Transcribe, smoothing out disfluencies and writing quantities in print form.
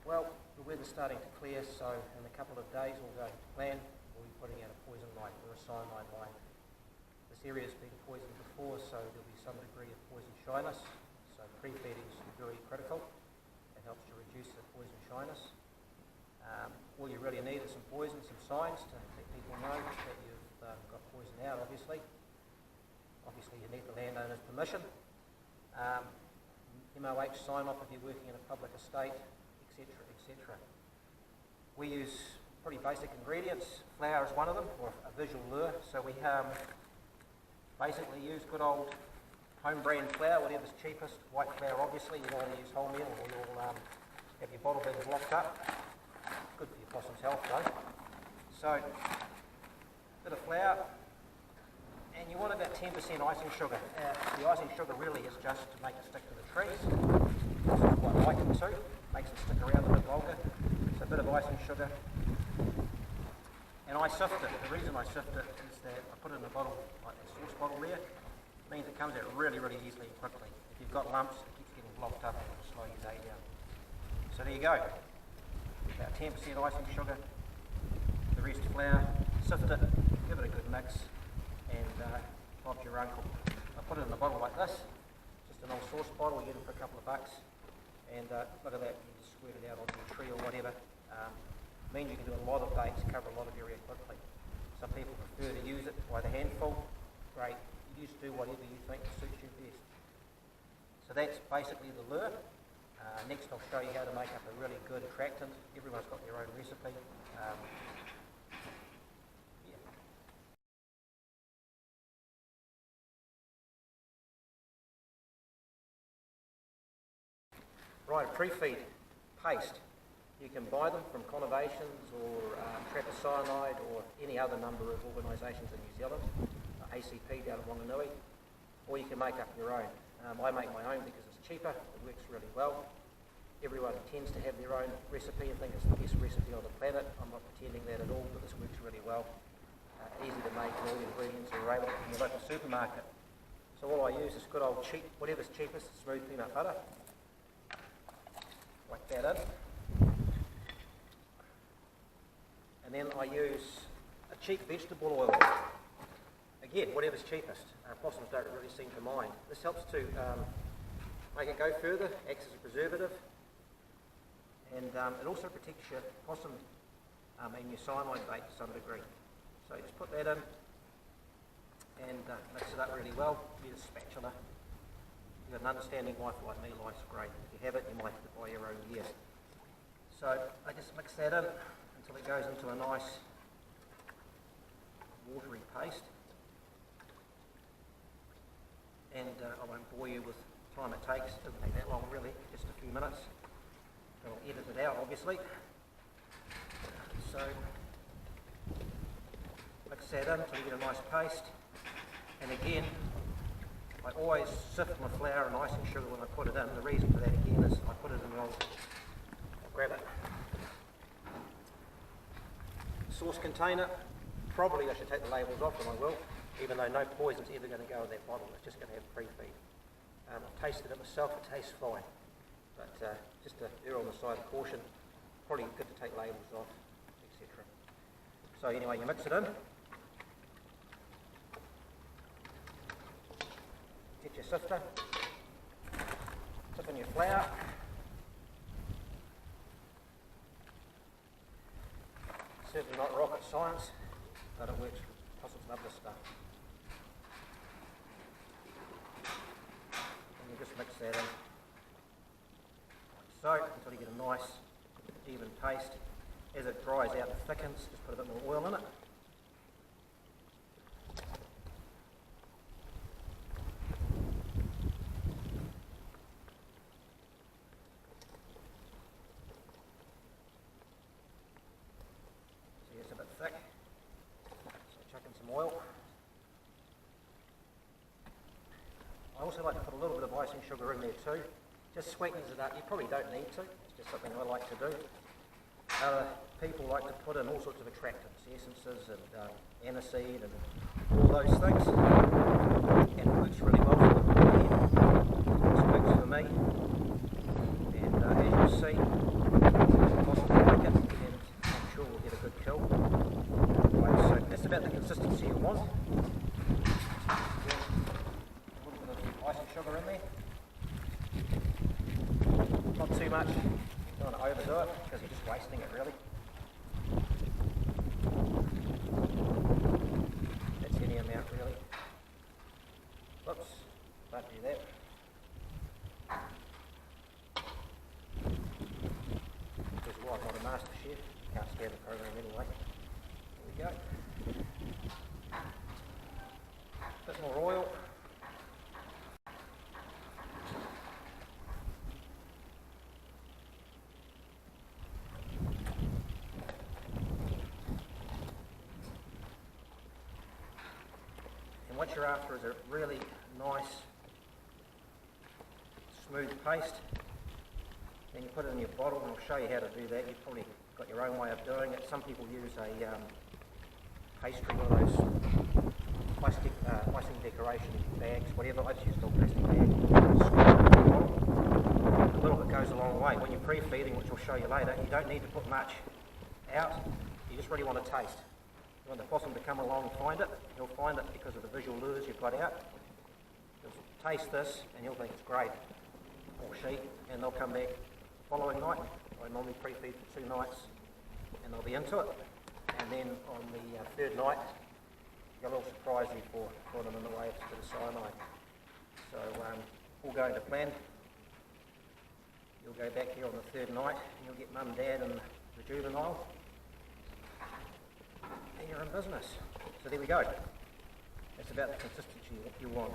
Well, the weather's starting to clear, so in a couple of days we'll go to plan. We'll be putting out a poison line or a cyanide line. This area has been poisoned before, so there'll be some degree of poison shyness. So pre-feeding is very critical. It helps to reduce the poison shyness. All you really need is some poison, some signs to let people know that you've got poison out, obviously. Obviously you need the landowner's permission. MOH sign off if you're working in a public estate, etc., etc. We use pretty basic ingredients. Flour is one of them, or a visual lure. So we basically use good old home brand flour, whatever's cheapest. White flour, obviously. You don't want to use wholemeal, or you'll have your bottle being blocked up. Good for your possum's health, though. So, a bit of flour, and you want about 10% icing sugar. The icing sugar really is just to make it stick to the trees. Possums quite like it too. Makes it stick around a bit longer. So a bit of icing sugar. And I sift it. The reason I sift it is that I put it in a bottle, like a sauce bottle there. It means it comes out really, really easily and quickly. If you've got lumps, it keeps getting blocked up and it'll slow your day down. So there you go. About 10% icing sugar. The rest flour. Sift it. Give it a good mix. And Bob's your uncle. I put it in a bottle like this. Just an old sauce bottle. You get it for a couple of bucks. And look at that. You just squirt it out onto a tree or whatever. Means you can do a lot of dates, cover a lot of area quickly. Some people prefer to use it by the handful. Great. You just do whatever you think suits you best. So that's basically the lure. Next I'll show you how to make up a really good attractant. Everyone's got their own recipe. Right, pre-feed paste. You can buy them from Conservations or Trapper Cyanide or any other number of organisations in New Zealand, ACP down in Wanganui, or you can make up your own. I make my own because it's cheaper, it works really well. Everyone tends to have their own recipe and think it's the best recipe on the planet. I'm not pretending that at all, but this works really well. Easy to make, and all the ingredients are available from your local supermarket. So all I use is good old cheap, whatever's cheapest, smooth peanut butter. Like that in. And then I use a cheap vegetable oil. Again, whatever's cheapest. Possums don't really seem to mind. This helps to make it go further, acts as a preservative, and it also protects your possum and your cyanide bait to some degree. So you just put that in and mix it up really well. Use a spatula. You've got an understanding wife like me, life's great. If you have it, you might have to buy your own gear. So I just mix that in until it goes into a nice watery paste. And I won't bore you with the time it takes. It doesn't take that long really, just a few minutes. I'll edit it out obviously. So mix that in until you get a nice paste. And again, I always sift my flour and icing sugar when I put it in. The reason for that again is I put it in an old, grab it, sauce container. Probably I should take the labels off, and I will, even though no poison's ever going to go in that bottle. It's just going to have pre-feed. I've tasted it myself, it tastes fine. But just to err on the side of caution, probably good to take labels off, etc. So anyway, you mix it in. Get your sifter, tip in your flour, certainly not rocket science, but it works. Possums love this stuff. And you just mix that in, like so, until you get a nice even paste. As it dries out and thickens, just put a bit more oil in it. I also like to put a little bit of icing sugar in there too. Just sweetens it up. You probably don't need to. It's just something I like to do. Other people like to put in all sorts of attractants, essences and aniseed and all those things. And it works really well for them. This works for me. And as you see, overdo it because you're just wasting it really. That's any amount really. Whoops, don't do that. This is why I'm not a master chef. Can't stand the program anyway. There we go. Bit more oil. And what you're after is a really nice, smooth paste. Then you put it in your bottle, and I'll show you how to do that. You've probably got your own way of doing it. Some people use a pastry, one of those plastic icing decoration bags, whatever. I just use a little plastic bag. A little bit goes a long way. When you're pre-feeding, which I'll show you later, you don't need to put much out. You just really want to taste. You want the possum to come along and find it. He'll find it because of the visual lures you've got out. He'll taste this and he'll think it's great, or she, and they'll come back the following night. I normally pre-feed for 2 nights and they'll be into it. And then on the third night, got a little surprise here for them in the way of a bit of cyanide. So all going to plan. You'll go back here on the third night and you'll get mum, dad and the juvenile. And you're in business. So there we go. That's about the consistency that you want.